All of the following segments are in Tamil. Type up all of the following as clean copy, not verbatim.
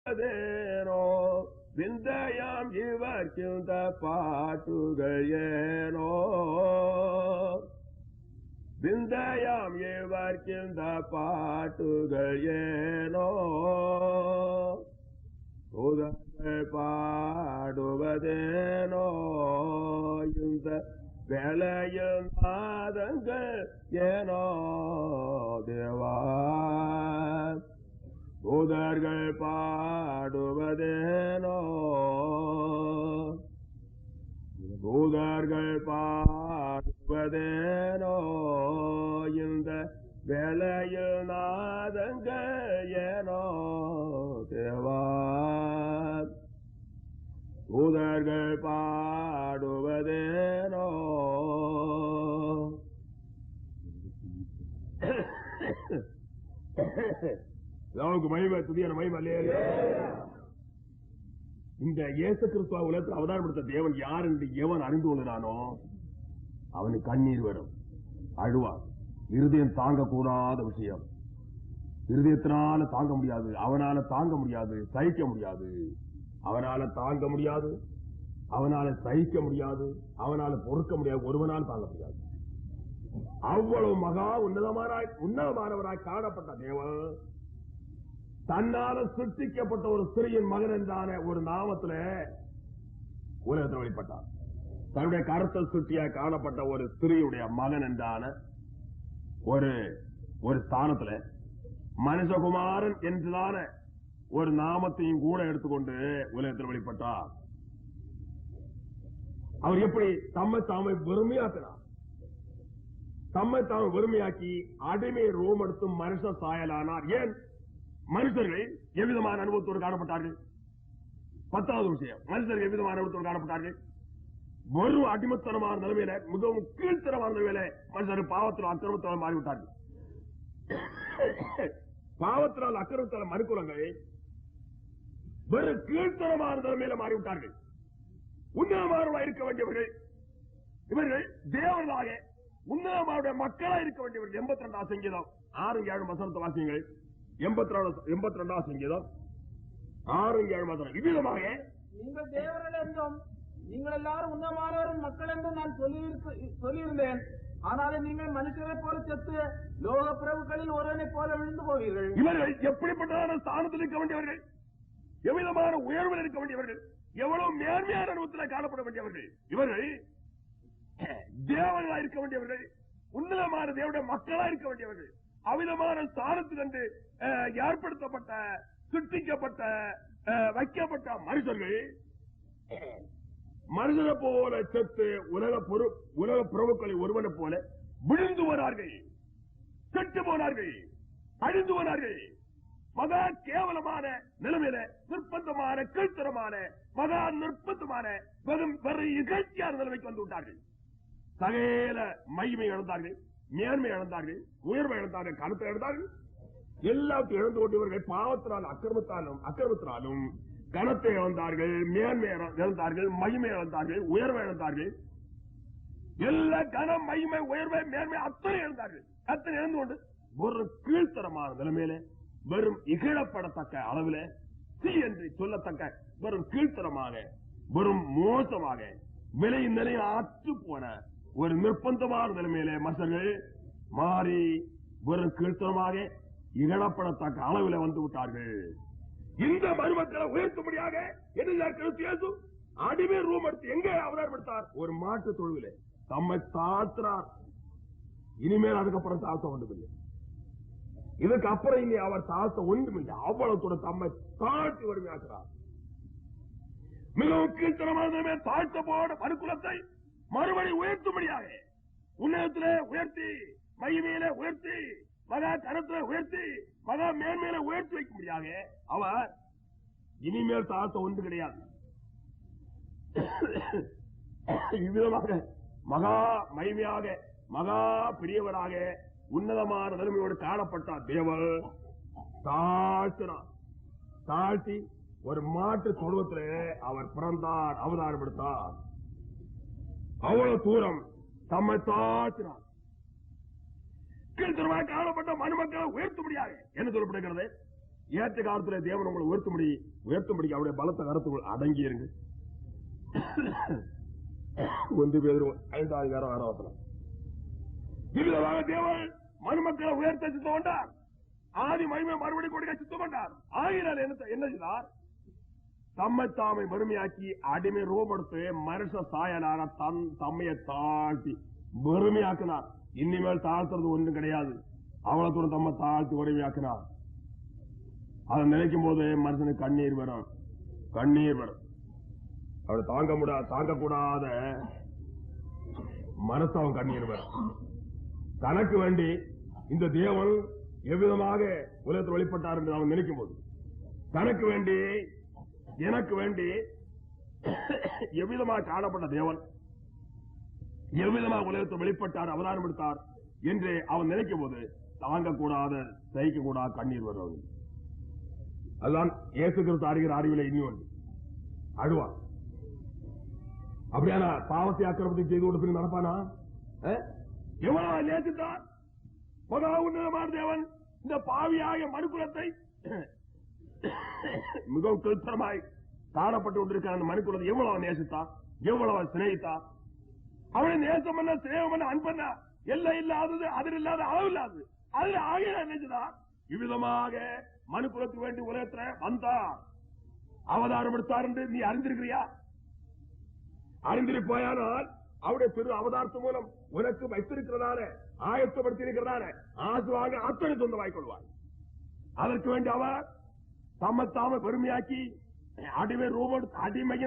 தேனோ விந்தையாம் இவர்க்கிந்த பாட்டுகள் ஏனோ விந்தையாம் இவர்க்கிந்த பாட்டுகள் ஏனோ உதங்கள் பாடுவதேனோ இந்த வேலையும் நாதங்கள் ஏனோ தேவா தூதர்கள் பாடுவதேனோ தூதர்கள் பாடுவதேனோ இந்த வேலையில் நாதங்கள் ஏனோ தேவா தூதர்கள் பாடுவதேனோ அவனுக்கு மகிமை துதியான மகிமை இல்லையா? இந்த இயேசு கிறிஸ்துவ உலகத்தில் அவதாரப்படுத்த தேவன் யார் என்று எவன் அறிந்து கொள்கிறானோ அவனுக்கு கண்ணீர் வரும், அழுவான். இருதயம் தாங்கக்கூடாத விஷயம், இருதயத்தினால தாங்க முடியாது, அவனால தாங்க முடியாது, சகிக்க முடியாது, அவனால தாங்க முடியாது, அவனால சகிக்க முடியாது, அவனால பொறுக்க முடியாது, ஒருவனால் தாங்க முடியாது. அவ்வளவு மகா உன்னதமானவராய் காணப்பட்ட தேவன் தன்னால சிருஷ்டிக்கப்பட்ட ஒரு ஸ்திரீயின் மகன் என்றான ஒரு நாமத்துல உலகத்தில் வெளிப்பட்டார். தன்னுடைய கருத்தல் சிருஷ்டியாக காணப்பட்ட ஒரு ஸ்திரீயுடைய மகன் என்றான ஒரு ஸ்தானத்துல மனுஷகுமாரன் என்றுதான ஒரு நாமத்தையும் கூட எடுத்துக்கொண்டு உலகத்தில் வெளிப்பட்டார். அவர் எப்படி தம்மை வெறுமையாக்கினார்? தம்மை வெறுமையாக்கி அடிமை ரோம் எடுத்து மனுஷ சாயலானார். ஏன் மனுஷர்கள் எவ்விதமான அனுபவத்தோடு காணப்பட்டார்கள்? 10வது விஷயம், மனுஷர்கள் எவ்விதமான அனுபவத்தோடு காணப்பட்டார்கள்? ஒரு அடிமத்தனமான நிலைமையில, மிகவும் கீழ்த்தரமான நிலைமையில மனுஷர்கள் பாவத்தினால் அக்கிரமத்தால் மாறிவிட்டார்கள். பாவத்தினால் அக்கிரமத்தால் மறுக்குறங்கள் வெறும் கீழ்த்தரமான நிலைமையில மாறிவிட்டார்கள். உன்னதமானவர்களாக இருக்க வேண்டியவர்கள் இவர்கள் தேவர்களாக உன்னதமாவுடைய மக்களாக இருக்க வேண்டியவர்கள். 82ஆம் சங்கீதம் 6-7 வசனத்தை வாசியுங்கள். 82ஆம் சங்கீதம் 6-7 வசனம். இவ்விதமாக நீங்கள் தேவர்கள் என்றும் நீங்கள் எல்லாரும் உன்னதமானவரின் மக்கள் என்றும் நான் சொல்லியிருந்தேன். ஆனாலும் நீங்கள் மனுஷரை போல செத்து லோக பிரபுக்களில் ஒருவனை போல விழுந்து போவீர்கள். இவர்கள் எப்படிப்பட்ட ஸ்தானத்தில் இருக்க வேண்டியவர்கள், எவ்விதமான உயர்வில் இருக்க வேண்டியவர்கள், எவ்வளவு மேன்மையான அனுபவத்தில் காணப்பட வேண்டியவர்கள். இவர்கள் தேவர்களாக இருக்க வேண்டியவர்கள், உன்னதமான தேவனுடைய மக்களாக இருக்க வேண்டியவர்கள். அவ்விதமான ஸ்தானத்தில் என்று ஏற்படுத்தப்பட்ட சிருஷ்டிக்கப்பட்ட வைக்கப்பட்ட மனுஷர்கள் மனிதனை போல செத்து உலக பிரபுக்களை ஒருவனை போல விழுந்து போனார்கள், செத்து போனார்கள், அழிந்து போனார்கள். மகா கேவலமான நிலைமையில நிர்பந்தமான கீழ்த்தரமான மகா நிர்பந்தமான வெறும் இகழ்ச்சியான நிலைமைக்கு வந்து விட்டார்கள். சகல மகிமை இழந்தார்கள், மேன்மை இழந்தார்கள், உயர்வை இழந்தார்கள், கருத்தை இழந்தார்கள். எல்லாத்தையும் இழந்து கொண்டவர்கள் பாவத்தினால் அக்கிரமத்தினாலும் கனத்தை இழந்தார்கள், மேன்மை இழந்தார்கள், மகிமை இழந்தார்கள், உயர்வை இழந்தார்கள். எல்லா கனம், மகிமை, உயர்வை, மேன்மை அத்தனை இழந்தார்கள். அத்தனை இழந்து கொண்டு ஒரு கீழ்த்தரமான நிலைமையில வெறும் இகழப்படத்தக்க அளவில் சி என்று சொல்லத்தக்க வெறும் கீழ்த்தரமாக வெறும் மோசமாக விலை நிலையை ஆற்று போன ஒரு நிர்பந்தமான நிலைமையில மனுஷர்கள் மாறி வெறும் கீழ்த்தரமாக இகழப்படத்தக்க அளவில் வந்து விட்டார்கள். இந்த மருமக்களை உயர்த்தும்படியாக என்ன அடிமை ரூம் எடுத்து எங்க அவதாரப்படுத்தார்? ஒரு மாட்டு தொழுவில தம்மை தாழ்த்துறார். இனிமேல் அதுக்கப்புறம் தாழ்த்த ஒன்றுமில்லை, இதுக்கு அப்புறம் இனி அவர் தாழ்த்த ஒன்றுமில்லை. அவ்வளவு தம்மை தாழ்த்தி வறுமையாக்குறார். மிகவும் கீழ்த்தரமான தாழ்த்த போட மறுக்குலத்தை மறுபடி உயர்த்தும்படியாக உன்னதத்திலே உயர்த்தி, மகிமையில உயர்த்தி, மகா கரத்தில உயர்த்தி, மகா மேன்மையில உயர்த்தி வைக்கும்படியாக அவர் இனிமேல் தாழ்த்த ஒன்று கிடையாது. இவ்விதமாக மகா மகிமையாக மகா பெரியவராக உன்னதமான நிலைமையோடு காணப்பட்ட தேவன் தாழ்த்தி ஒரு மாட்டு தொழுவத்திலே அவர் பிறந்தார், அவதாரம் எடுத்தார். அவ்வளவு தூரம் தம்மை தாழ்த்தினார். கீழ்த்தரமாக காணப்பட்ட மனுமக்களை உயர்த்தும்படியாக என்ன சொல்லப்படுகிறது? ஏற்ற காலத்தில் தேவன் உங்களை உயர்த்தும்படி அவருடைய பலத்த கரத்துக்குள் அடங்கியிருங்க. 1 பேதுரு 5:6 இவ்விதமாக தேவன் மனுமக்களை உயர்த்த சித்தம் கொண்டார். ஆதி மகிமை மறுபடி கொடுக்க சித்தம் கொண்டார். ஆகினால் என்ன செய்தார்? தம்மை தாமை வெறுமையாக்கி அடிமை ரூபடுத்து மனுஷ சாயலாக தம்மையை தாழ்த்தி வெறுமையாக்கினார். இனிமேல் தாழ்த்துறது ஒன்றும் கிடையாது. அவ்வளவு தூரம் தம்மை தாழ்த்தி வெறுமையாக்கினார். அதை நினைக்கும் போது மனுஷனுக்கு கண்ணீர் வரும். அவரை தாங்கக்கூடாத மனசு அவன் கண்ணீர் வரும். தனக்கு வேண்டி இந்த தேவன் எவ்விதமாக உலகத்தில் வெளிப்பட்டார் என்று அவன் நினைக்கும் போது, தனக்கு வேண்டி எனக்கு வேண்டி எவ்விதமாக காணப்பட்ட தேவன் எவ்விதமாக உலகத்தில் வெளிப்பட்டார், அவதாரம் எடுத்தார் என்று அவன் நினைக்கும் போது தாங்கக்கூடாத சகிக்கக்கூடாத கண்ணீர் வரும். அதுதான் இயேசு கிறிஸ்து அறிகிற அறிவில இனி ஒன்று அழுவான். அப்படியான பாவத்தை ஆக்கிரமத்தை செய்து கொடுத்து நடப்பானா? எவ்வளவு நேசித்தார் மகா உன்னதமான தேவன் இந்த பாவியாகிய மனுக்குலத்தை மிகவும் கிருத்தமாய் காணப்பட்டு கொண்டிருக்கிற அந்த மனுக்குலத்தை எவ்வளவு நேசித்தார், எவ்வளவு சிநேகித்தார். அவனை நேசம் பண்ண, சிநேகம் பண்ண, அன்பண்ண, எல்லாம் இல்லாதது, அதில் இல்லாத, அளவு இல்லாதது, அதில் ஆகிய நினைச்சுதான் இவ்விதமாக மனுக்குலத்துக்கு வேண்டி உலகத்துல வந்தார், அவதாரம் எடுத்தார் என்று நீ அறிந்திருக்கிறியா? அறிந்திருப்பாயானால் அவருடைய திரு அவதாரத்து மூலம் உனக்கு வைத்திருக்கிறதான ஆயத்தப்படுத்தியிருக்கிறதான ஆசுவாக அத்தனை சொந்த வாய்க்கொள்வார். அதற்கு வேண்டி அவர் தம்மை பெருமையாக்கி அடிமையின்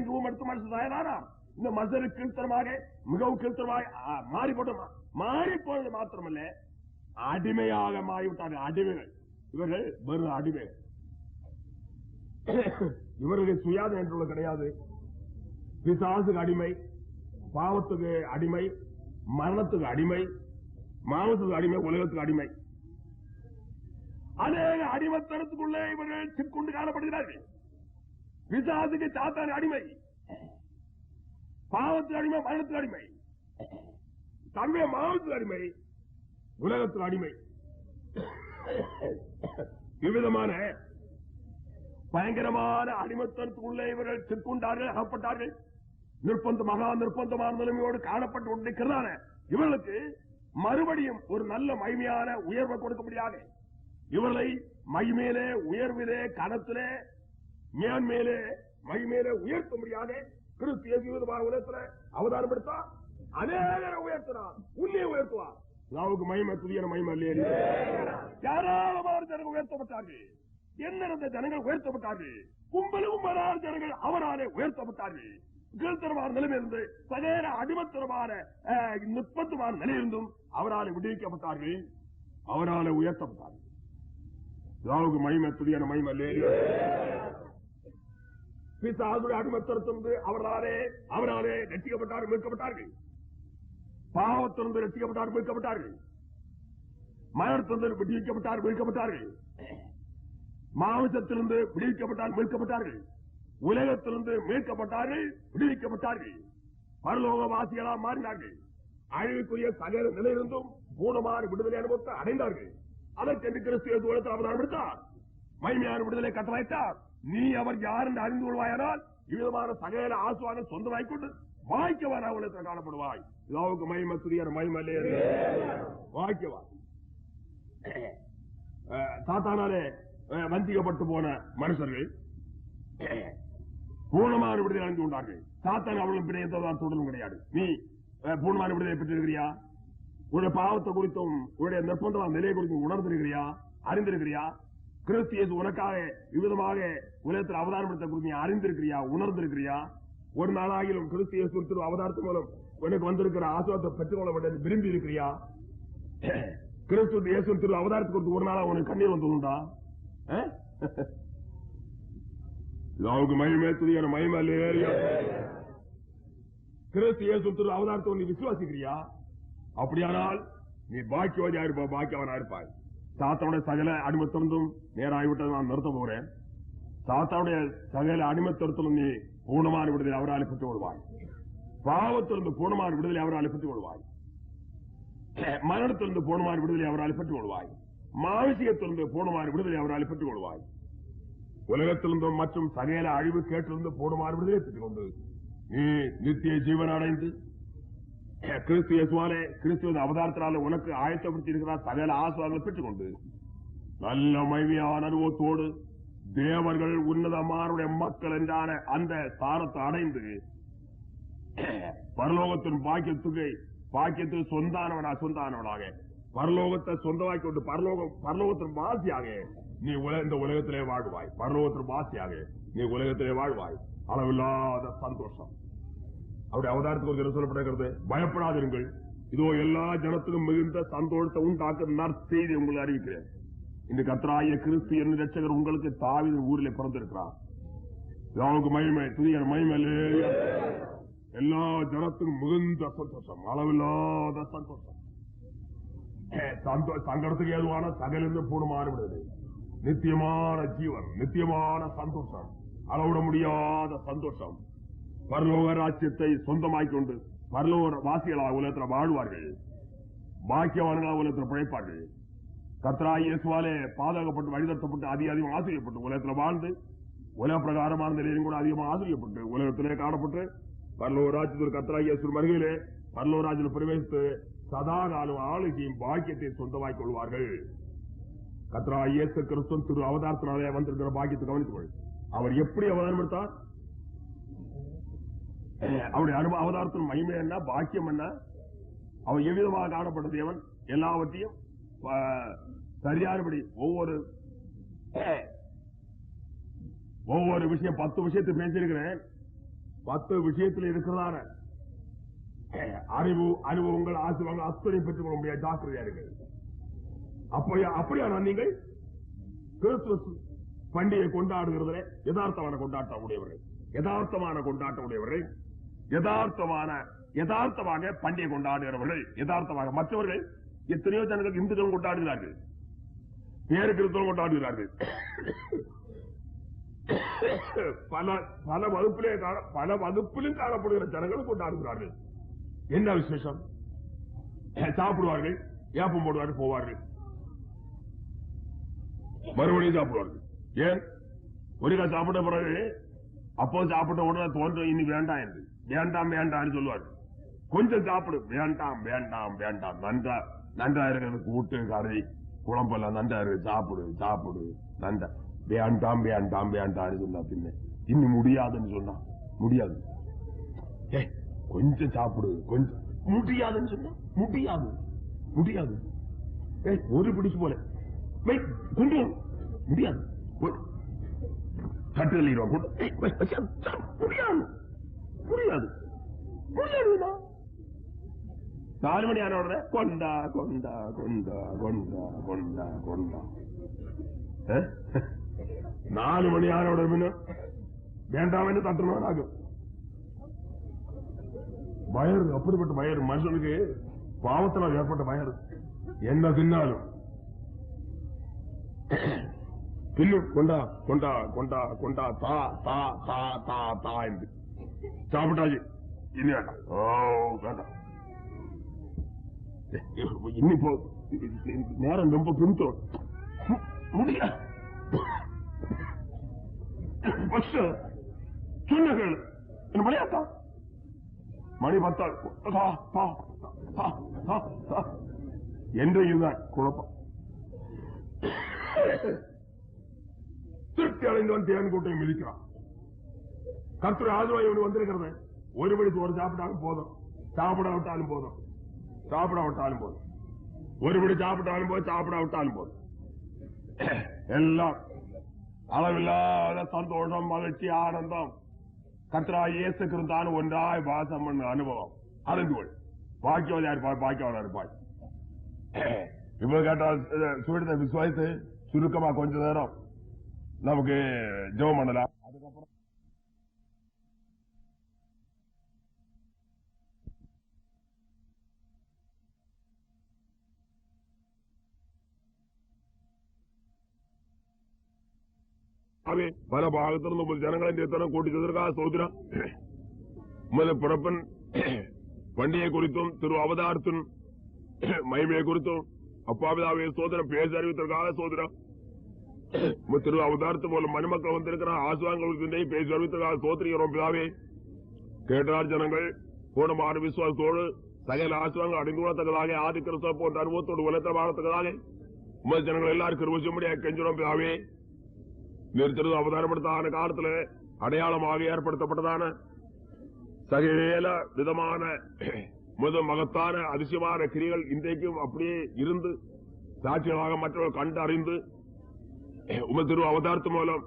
ரூம் எடுத்து மனசு தயாரா இந்த மசரு கீழ்த்தரமாக மிகவும் கீழ்த்தரமாக மாறி போனது மாத்திரமல்ல, அடிமையாக மாறிவிட்டார்கள். அடிமைகள் இவர்கள் வெறும் அடிமைகள். இவர்கள் சுயாதம் என்றுள்ள கிடையாது. பிசாசுக்கு அடிமை, பாவத்துக்கு அடிமை, மரணத்துக்கு அடிமை, மாவத்துக்கு அடிமை, உலகத்துக்கு அடிமை. அநேக அடிமைத்தனத்துக்குள்ளே இவர்கள் சிக்கொண்டு காணப்படுகிறார்கள். பிசாசுக்கு சாத்தான அடிமை, பாவத்துக்கு அடிமை, மரணத்துக்கு அடிமை, தன்மைய மாவத்துக்கு அடிமை, உலகத்துக்கு அடிமை. இவ்விதமான பயங்கரமான அடிமைத்தனத்துக்குள்ளே இவர்கள் சிக்கொண்டார்கள், அகப்பட்டார்கள். மகா நிர்பந்தமான நிலைமையோடு காணப்பட்டு கொண்டிருக்கிறதான இவர்களுக்கு மறுபடியும் ஒரு நல்ல மகிமையான உயர்வை கொடுக்க முடியாது. இவர்களை மகிமையிலே, உயர்விலே, கனத்திலே, மேன்மேலே, மகிமையிலே உயர்த்த முடியாது. கிறிஸ்து இயேசு உலகத்தில் அவதாரம் எடுத்தா அநேகரை உயர்த்தினார், உன்னை உயர்த்துவார். நாவுக்கு மகிமை, துதியான மகிமை இல்லையே. யாராவது ஜனங்கள் உயர்த்தப்பட்டார்கள், எந்த ஜனங்கள் உயர்த்தப்பட்டார்கள், கும்பலும் ஜனங்கள் அவராலே உயர்த்தப்பட்டார்கள். கீழ்த்தரமான நிலையிலிருந்து சகல அடிமத்தரமான நுட்பத்துமான நிலையிருந்தும் அவரால் விடுவிக்கப்பட்டார்கள், அவரால் உயர்த்தப்பட்டார்கள். யாவுக்கு மகிமை, துதியான மகிமை இல்லையே. பிசாசுடைய அடிமத்தரத்திலிருந்து அவராலே ரட்சிக்கப்பட்டார்கள், மீட்கப்பட்டார்கள். பாவத்திலிருந்து ரட்சிக்கப்பட்டார்கள், மீட்கப்பட்டார்கள். மரணத்திலிருந்து விடுவிக்கப்பட்டார்கள், மீட்கப்பட்டார்கள். மாமிசத்திலிருந்து விடுவிக்கப்பட்டால் மீட்கப்பட்டார்கள். உலகத்திலிருந்து மீட்கப்பட்டார்கள், விடுவிக்கப்பட்டார்கள். பரலோகவாசிகளாக மாறினார்கள். அழிவுக்குரிய சகல நிலையிருந்தும் பூர்ணமான விடுதலை அனுபவத்தை அடைந்தார்கள். அதற்கென்று கிறிஸ்து இயேசு உலகத்தில் அவதாரம் எடுத்தார், மகிமையான விடுதலை கட்டளையிட்டார். நீ அவர் யார் என்று அறிந்து கொள்வாயானால் இவ்விதமான சகல ஆசுவாக சொந்தமாய்க் கொண்டு வாய்க்கவான உலகத்தில் காணப்படுவாய். இதாவுக்கு மகிமை, துதியான மகிமை வாய்க்கவா. சாத்தானாலே வஞ்சிக்கப்பட்டு போன மனுஷர்கள் பூர்ணமான விடுதலை அடைந்து கொண்டார்கள். சாத்தான் அவர்களும் எந்த தொடரும் கிடையாது. நீ பூர்ணமான விடுதலை பெற்றிருக்கிறியா? உன்னுடைய பாவத்தை குறித்தும் உன்னுடைய நிர்பந்தமான நிலையை குறித்தும் உணர்ந்திருக்கிறியா, அறிந்திருக்கிறியா? கிறிஸ்து இயேசு உனக்காக இவ்விதமாக உலகத்தில் அவதாரம் எடுத்த குறித்து நீ அறிந்திருக்கிறியா, உணர்ந்திருக்கிறியா? ஒரு நாளாகிலும் கிறிஸ்து இயேசு திரு அவதாரத்தின் மூலம் உனக்கு வந்திருக்கிற ஆசுவாதத்தை பெற்றுக்கொள்ள வேண்டும் விரும்பி இருக்கிறியா? கிறிஸ்து இயேசு திரு அவதாரத்தை குறித்து ஒரு நாளா உனக்கு கண்ணீர் வந்ததுண்டா? மகிமை, துதியான மகிமை இல்லையா? கிறிஸ்து இயேசு திரு அவதாரத்தை நீ விசுவாசிக்கிறியா? அப்படியானால் நீ பாக்கியவாதியா இருப்பாய், பாக்கியவனா இருப்பாய். சாத்தாவுடைய சகல அடிமத்திலிருந்தும் நேராகிவிட்டதை நான் நிறுத்த போகிறேன். சாத்தாவுடைய சகல அடிமத்திலும் நீ பூர்ணமான விடுதலை அவரால் பெற்றுக் கொள்வாய். பாவத்திலிருந்து பூர்ணமான விடுதலை அவரால் பெற்றுக் கொள்வாய். மரணத்திலிருந்து பூர்ணமான விடுதலை அவரால் பெற்றுக் கொள்வாய். மாவிசியத்திலிருந்து பூர்ணமான விடுதலை அவரால் பெற்றுக் கொள்வாய். உலகத்திலிருந்தும் மற்றும் சகையில அழிவு கேட்டிருந்து போடுமாறு விடுதலை பெற்றுக் கொண்டு நீ நித்திய ஜீவன் அடைந்து கிறிஸ்து இயேசுவாலே கிறிஸ்துவின் அவதாரத்தினால உனக்கு ஆயத்தப்படுத்தி இருக்கிறார் சகல ஆசீர்வாதங்களை பெற்றுக் கொண்டு நல்ல மகிமையான அனுபவத்தோடு தேவர்கள் உன்னதமானுடைய மக்கள் என்றான அந்த ஸ்தானத்தை அடைந்து பரலோகத்தின் பாக்கியத்துக்கு சொந்தானவனாக பரலோகத்தை சொந்தமாக்கி கொண்டு பரலோகத்தின் வாசியாக நீ இந்த உலகத்திலே வாழ்வாய். பரலோகத்தின் வாசியாக நீ உலகத்திலே வாழ்வாய். அளவில்லாத சந்தோஷம். அவருடைய அவதாரத்துக்கு ஒரு சொல்லப்படுகிறது, பயப்படாதிருங்கள், இதோ எல்லா ஜனத்துக்கும் மிகுந்த சந்தோஷத்தை உண்டாக்க நற்செய்தி உங்களை அறிவிக்கிறேன். இந்த கர்த்தராகிய கிறிஸ்து என்னும் இரட்சகர் உங்களுக்கு தாவீதின் ஊரிலே பிறந்திருக்கிறார். அவனுக்கு மகிமை, துதியான மகிமை. எல்லா ஜனத்துக்கும் மிகுந்த சந்தோஷம், அளவில்லாத சந்தோஷம். சங்கடத்துக்கு ஏதுவான சகலிருந்து பூர்ணமான விடுதலை, நித்தியமான ஜீவன், நித்தியமான சந்தோஷம், அளவிட முடியாத சந்தோஷம். பரலோக ராஜ்யத்தை சொந்தமாக்கிக் கொண்டு பரலோக வாசிகளாக உலகத்தில் வாழ்வார்கள். பாக்கியவான்களாக உலகத்தில் பிழைப்பார்கள். கர்த்தராகிய இயேசுவாலே பாதுகாக்கப்பட்டு வழிநடத்தப்பட்டு அதிகம் ஆசிரியப்பட்டு உலகத்தில் வாழ்ந்து உலக பிரகாரமான நிலையிலும் கூட அதிகமாக ஆசிரியப்பட்டு உலகத்திலே காணப்பட்டு பரலோக ராஜ்யத்தில் கர்த்தராகிய இயேசு வருகையிலே பரலோக ராஜ்யத்தில் பிரவேசித்து சதா காலம் ஆளுகையும் பாக்கியத்தை சொந்தமாக்கிக் கொள்வார்கள். கர்த்தராகிய இயேசு கிறிஸ்து திரு அவதாரத்தினாலே வந்திருக்கிற பாக்கியத்தை கவனித்துக் அவர் எப்படி அவதாரம் எடுத்தார்? அவருடைய அவதாரத்தின் மகிமை என்ன, பாக்கியம் என்ன, அவர் எவ்விதமாக காணப்பட்ட தேவன் எல்லாவற்றையும் சரியானபடி ஒவ்வொரு விஷயம் 10 விஷயத்தை பேசியிருக்கிறேன். 10 விஷயத்தில் இருக்கிறதான அனுபவங்கள் ஆசீர்வாதங்கள் அத்தனை பெற்றுக் கொள்ள முடியாது. ஜாக்கிரதையா இருக்கிறது. அப்படியான நீங்கள் கிறிஸ்துமஸ் பண்டிகை கொண்டாடுகிறதுல யதார்த்தமான கொண்டாட்டம் உடையவர்கள், யதார்த்தமாக பண்டிகை கொண்டாடுகிறவர்கள், யதார்த்தமாக. மற்றவர்கள் எத்தனையோ ஜனங்கள் இந்துக்கள் கொண்டாடுகிறார்கள், வேறு கிறிஸ்தவம் கொண்டாடுகிறார்கள். பல வகுப்பிலும் காணப்படுகிற ஜனங்களும் கொண்டாடுகிறார்கள். என்ன விசேஷம்? சாப்பிடுவார்கள், ஏப்பம் போடுவார்கள், போவார்கள், மறுபடியும் சாப்பிடுவார்கள். ஏன்? ஒருக்கா சாப்பிட்ட பிறகு அப்போ சாப்பிட்ட உடனே தோன்றும் இனி வேண்டாம் என்று, வேண்டாம் சொல்லுவார்கள். கொஞ்சம் சாப்பிடு, வேண்டாம், நன்றா இருக்கிறது, கூட்டு கறி குழம்பெல்லாம் நன்றா இருக்கு, சாப்பிடு நன்றா, வேண்டாம் சொன்னா பின்ன இன்னும் முடியாதுன்னு சொன்னா முடியாது. கொஞ்சம் சாப்பிடு, கொஞ்சம் முடியாதுன்னு சொன்னா முடியாது. ஒரு பிடிச்சு போல கொஞ்சம் முடியாது, கட்டுதல் முடியாது. 4 மணி ஆன உடனே கொண்டா 4 மணி ஆன உடனே வேண்டாம் என்று தட்டணும் ஆகும். வயறு அப்படிப்பட்ட வயறு, மனுஷனுக்கு பாவத்தினால் ஏற்பட்ட வயறு. என்ன தின்னாலும் பின்னும் கொண்டா தா என்று சாப்பிட்டாச்சு. இனி வேண்டாம், வேண்டாம், இன்னும் போ, நேரம் ரொம்ப பின்தோம் முடியாது. சொன்னகள் என்ன மணியாத்தா, மணி 10 என்று இதுதான் குழப்பம். திருப்தி அடைந்தவன் தேவன் கூட்டையை மிதிக்கிறான். கர்த்தர் ஆசீர்வாதம் வந்திருக்கிறது. ஒரு மணி சோறு சாப்பிட்டாலும் போதும், சாப்பிடாவிட்டாலும் போதும், ஒரு மணி சாப்பிட்டாலும் போதும், சாப்பிடாவிட்டாலும் போதும். எல்லாம் அளவில்லாத சந்தோஷம், மகிழ்ச்சி, ஆனந்தம். கர்த்தராகிய இயேசு கிறிஸ்து ஒன்றாய் வாசம் பண்ண அனுபவம் அறிந்து கொள். பாக்கியவாதியா இருப்பாய். இப்ப கேட்டால் சுவிடத்தை விசுவாசித்து சுருக்கமா கொஞ்ச நேரம் நமக்கு ஜெபம் பண்ணலாம். அதுக்கப்புறம் பல பாகத்திலிருந்து உங்கள் ஜனங்களை எத்தனம் கூட்டித்ததற்காக சோதரம். உமது பிறப்பின் பண்டிகை குறித்தும் திரு அவதாரத்தின் மகிமையை குறித்தும் அப்பாவிதாவை சோதரம் பேச அறிவித்ததற்காக சோதரம். திரு அவதாரத்து மூலம் மனுமக்கள் வந்திருக்கிற ஆசுவாங்களுக்கு பேசி அறிவித்ததாக சோத்திரிக்கிறோம் பிதாவே. கேட்டார் ஜனங்கள் பூர்ணமான விசுவாசத்தோடு சகல ஆசுவாங்கள் அடைந்து கொள்ளத்தக்கதாக ஆதி கிறிஸ்தவ போன்ற அனுபவத்தோடு உலகத்தில் வாழத்தக்கதாக உமது ஜனங்கள் எல்லாரும் கிருபையும்படியாக கெஞ்சுறோம் பிதாவே. திரு அவதாரப்படுத்தான காலத்தில் அடையாளமாக ஏற்படுத்தப்பட்டதான சகல விதமான மகத்தான அதிசயமான கிரிகள் இன்றைக்கும் அப்படியே இருந்து சாட்சிகளாக மற்றவர்கள் கண்டு அறிந்து உமது திரு அவதாரத்து மூலம்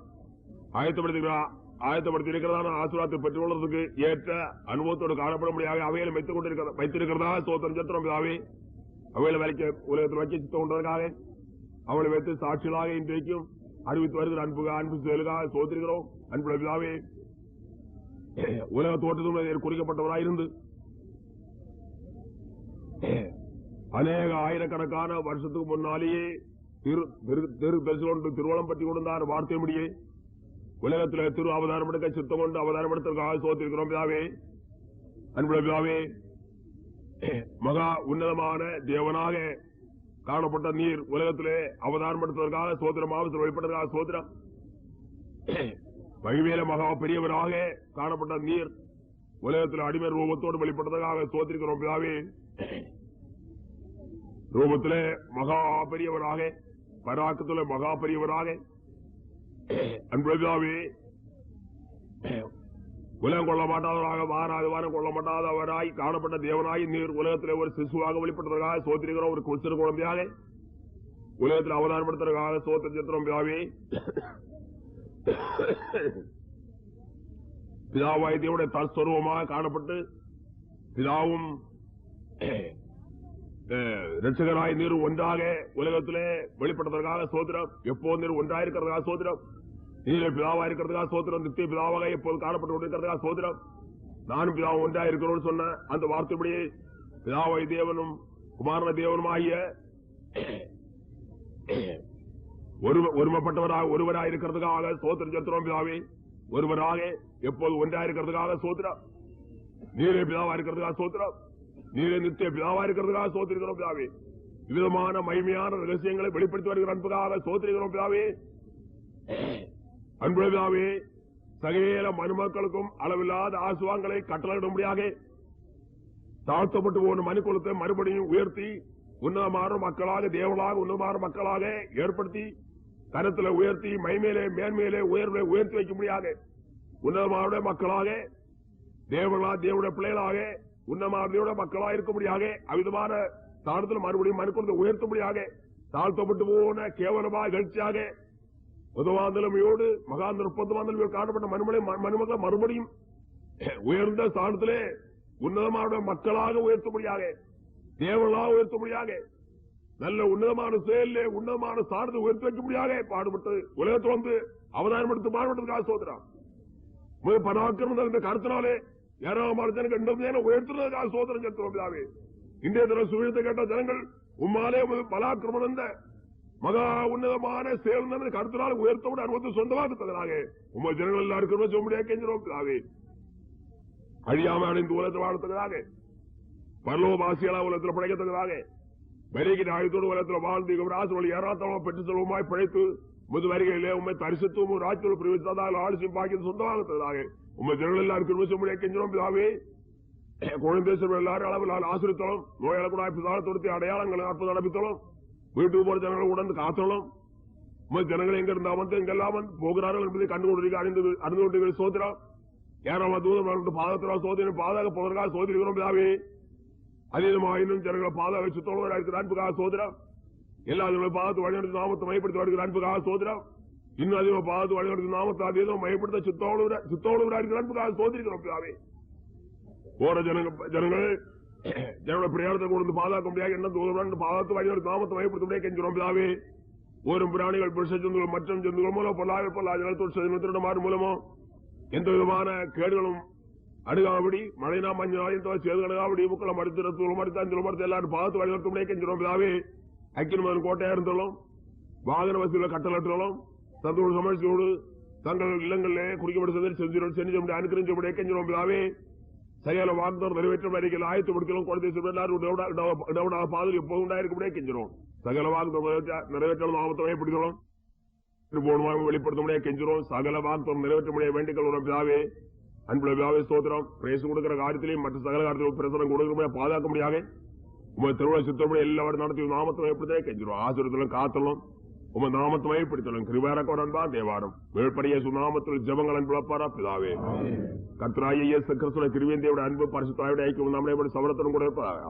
ஆயத்தப்படுத்தி இருக்கிறதான ஆசீர்வாதத்தை பெற்றுக் கொள்வதற்கு ஏற்ற அனுபவத்தோடு காணப்படும்படியாக அவைகளை வைத்திருக்கிறதா சோத்திரம் சத்திரம் பிதாவே. அவைகளை உலகத்தில் வைக்க சித்தம் கொண்டதற்காக அவளை வைத்து சாட்சிகளாக இன்றைக்கும் அறிவித்து வருகிற அன்பு செயலுக்காக சோத்திருக்கிறோம். அன்புள்ள பிதாவே, உலக தோற்றத்தும் குறிக்கப்பட்டவராயிருந்து அநேக ஆயிரக்கணக்கான வருஷத்துக்கு முன்னாலேயே திருவளம் பற்றி கொண்டார் வார்த்தை முடியே உலகத்தில் திரு அவதாரம் எடுக்க சித்தம் கொண்டு அவதாரம் எடுத்ததற்காக சோத்திருக்கிறோம் பிதாவே. அன்புள்ள பிதாவே, மகா உன்னதமான தேவனாக காணப்பட்ட நீர் உலகத்திலே அவதாரம் எடுத்ததற்காக சோத்திரம், ஆபத்தில் வெளிப்பட்டதற்காக சோத்திரம். மகிமையில மகா பெரியவராக காணப்பட்ட நீர் உலகத்தில் அடிமை ரூபத்தோடு வெளிப்பட்டதற்காக சோத்திருக்கிறோம் பிதாவே. ரூபத்திலே மகா பெரியவராக, பராக்கத்திலே மகா பெரியவராக, அன்புவே உலகம் கொள்ள மாட்டாதவராக வானம் கொள்ள மாட்டாதவராய் காணப்பட்ட தேவனாய் நீர் உலகத்திலே ஒரு சிசுவாக வெளிப்பட்டதற்காக சோத்திருக்கிறோம். ஒரு கொச்சிறு குழந்தையாக உலகத்தில் அவதாரப்படுத்துவதற்காக சோத்திரம் பிதாவே. பிதாவாய் தேவனுடைய தற்ஸ்வரூபமாக காணப்பட்டு பிதாவும் ரட்சகராய் நீர் ஒன்றாக உலகத்திலே வெளிப்பட்டதற்காக சோத்திரம். எப்போது நீர் ஒன்றாயிருக்கிறதுக்காக சோத்திரம். நீரே பிதாவா இருக்கிறதுக்காக சோத்திரம். நித்திய பிதாவாக எப்போது காணப்பட்டு கொண்டிருக்கிறதுக்காக சோத்திரம். நானும் பிதாவும் ஒன்றாயிருக்கிறோம் சொன்ன அந்த வார்த்தைப்படியே பிதாவாய் தேவனும் குமாரன தேவனும் ஆகிய ஒருமைப்பட்டவராக ஒருவராக இருக்கிறதுக்காக சோத்திரம் சத்திரம் பிதாவே. ஒருவராக எப்போது ஒன்றாயிருக்கிறதுக்காக சோத்திரம். நீரே பிதாவா இருக்கிறதுக்காக சோத்திரம். நீரே நித்திய பிதாவா இருக்கிறதுக்காக சோத்திருக்கிறோம் பிதாவே. விதமான மகிமையான ரகசியங்களை வெளிப்படுத்தி வருகிற அன்புக்காக சோத்திருக்கிறோம் பிதாவே. அன்புள்ள பிதாவே, சகல மனுமக்களுக்கும் அளவில்லாத ஆசுவாங்களை கட்டளையிடும்படியாக தாழ்த்தப்பட்டு போன மனுக்குலத்தை மறுபடியும் உயர்த்தி உன்னதமான மக்களாக தேவனாக உன்னதமான மக்களாக ஏற்படுத்தி கருத்துல உயர்த்தி மைமேலே மேன்மேலே உயர்வை உயர்த்தி வைக்கும்படியாக உன்னதமான மக்களாக தேவனுடைய பிள்ளைகளாக உன்னதமான மக்களாக இருக்கும்படியாக அவிதமான தாழ்த்தில் மறுபடியும் மனுக்குலத்தை உயர்த்தும்படியாக தாழ்த்தப்பட்டு போன கேவலமாக எழுச்சியாக உதவாந்தலமையோடு மகாந்த 30 காணப்பட்ட மனுமக்கள் மறுபடியும் உயர்ந்த ஸ்தானத்திலே உன்னதமான மக்களாக உயர்த்தும்படியாக தேவனாக உயர்த்தும்படியாக நல்ல உன்னதமான செயலே உன்னதமான ஸ்தானத்தை உயர்த்தி வைக்கும்படியாக பாடுபட்டு உலகத்தில் வந்து அவதாரம் எடுத்து பாடுபட்டதுக்காக சோதரம். பராக்கிரமம் இந்த கருத்தினாலே ஏராளமான ஜனங்கள் உயர்த்துறதுக்காக சோதரம் செலுத்துவோம். இன்றைய தினம் சுவிழத்தை கேட்ட ஜனங்கள் உம்மாலே பலாக்கிரமம் என்ற மகா உன்னதமான செயல் கருத்தினால் உயர்த்தோடு அனுபவத்தை சொந்தமாக தந்தனாக உங்கள் ஜனங்கள் எல்லாருக்கும் சொல்ல முடியாது கெஞ்சிரோம் பிதாவே. அழியாம அடைந்து உலகத்தில் வாழத்தக்கதாக பரலோகவாசிகளா உலகத்தில் படைக்கத்தக்கதாக வரிகிற ஆயுதோடு உலகத்தில் வாழ்ந்து ராசுகள் ஏராளமாக பெற்று செல்வமாய் படைத்து முது வரிகளிலே உண்மை தரிசத்துவம் ராஜ்யோடு பிரிவித்ததாக ஆலோசனை பாக்கியது சொந்தமாக தந்ததாக உங்கள் ஜனங்கள் எல்லாருக்கும் சொல்ல முடியாது கெஞ்சிரோம் பிதாவே. குழந்தை எல்லாரும் அளவில் ஆசிரியத்தலும் நோயாள பிதாலத்தொடுத்தி அடையாளங்களை அற்புதம் நடப்பித்தலும் வீட்டுக்கு போற ஜனங்களை உடனே காத்தலும் ஜனங்கள் எங்க இருந்தா வந்து எங்கெல்லாம் வந்து போகிறார்கள் என்பதை கண்டுகொண்டு அறிந்து கொண்டு சோதரம் ஏராள தூதம் பாதத்தினால் சோதனை பாதாக போவதற்காக சோதரிக்கிறோம் பிதாவே. அதீதமாக இன்னும் ஜனங்களை பாதாக சுத்தோடு இருக்கிற அன்புக்காக சோதரம். எல்லா ஜனங்களும் பாதத்து வழிநடத்தி நாமத்தை மையப்படுத்தி வருகிற அன்புக்காக சோதரம். இன்னும் அதிகமாக பாதத்து வழிநடத்தி நாமத்தை அதீதம் மையப்படுத்த சுத்தோடு இருக்கிற அன்புக்காக சோதரிக்கிறோம் பிதாவே. போற ஜனங்கள் ஜனோட பிரயாணத்தை கொண்டு பாதுகாக்க முடியாது என்ன தூரம் பாதத்து வழிநடத்தி நாமத்தை மையப்படுத்த முடியாது கெஞ்சிரோம் பிதாவே. ஒரு பிராணிகள் புருஷ ஜந்துகள் மற்றும் ஜந்துகள் மூலம் பொல்லாத மூலமோ எந்த விதமான கேடுகளும் அடுகாபடி மழைனா மஞ்சள் சேதுகளாபடி முக்களை மறுத்து எல்லாரும் பாதத்து வழிநடத்த முடியாது கெஞ்சிரோம் பிதாவே. அக்கிரமன் கோட்டையா இருந்தாலும் வாகன வசதியில கட்டளட்டுகளும் தங்களோடு சமர்ச்சியோடு தங்கள் இல்லங்களிலே குறிக்கப்பட்ட செஞ்சு அனுக்கிரஞ்ச முடியாது கெஞ்சிரோம் பிதாவே. சகல வாக்குதம் நிறைவேற்றம் அறிக்கையில் ஆயத்து முடிக்கலாம் குழந்தை பாதல் எப்போது உண்டாயிருக்க முடியாது கெஞ்சிரோம். சகல வாக்குதம் நிறைவேற்றம் நாமத்தை பிடிக்கிறோம். போனமாக வெளிப்படுத்த முடியாது கெஞ்சுறோம். சகல வார்த்தம் நிறைவேற்ற முடியாது வேண்டிகள் ஒரு பிதாவே, அன்புள்ள பிதாவே ஸ்தோத்திரம். பிரேசு கொடுக்கிற காரியத்திலையும் மற்ற சகல காரியத்திலும் பிரசனம் கொடுக்க முடியாது, பாதுகாக்க முடியாது. உங்க திருவிழா சுத்தமுடிய எல்லாரும் நடத்தி நாமத்தை ஏற்படுத்தே கெஞ்சுறோம். ஆசிரியத்திலும் காத்தலும் உங்க நாமத்தை ஏற்படுத்தலும் கிருபாரக்கோடன்பா தேவாரம் வேழ்படிய சுநாமத்தில் ஜபங்கள் அன்புளப்பாரா பிதாவே. கர்த்தராகிய இயேசு கிறிஸ்துவின் கிருபையும் தேவனுடைய அன்பு பரிசுத்த ஆவியுடைய ஐக்கியம் நம்முடைய சமரத்துடன் கூட இருப்பதாக.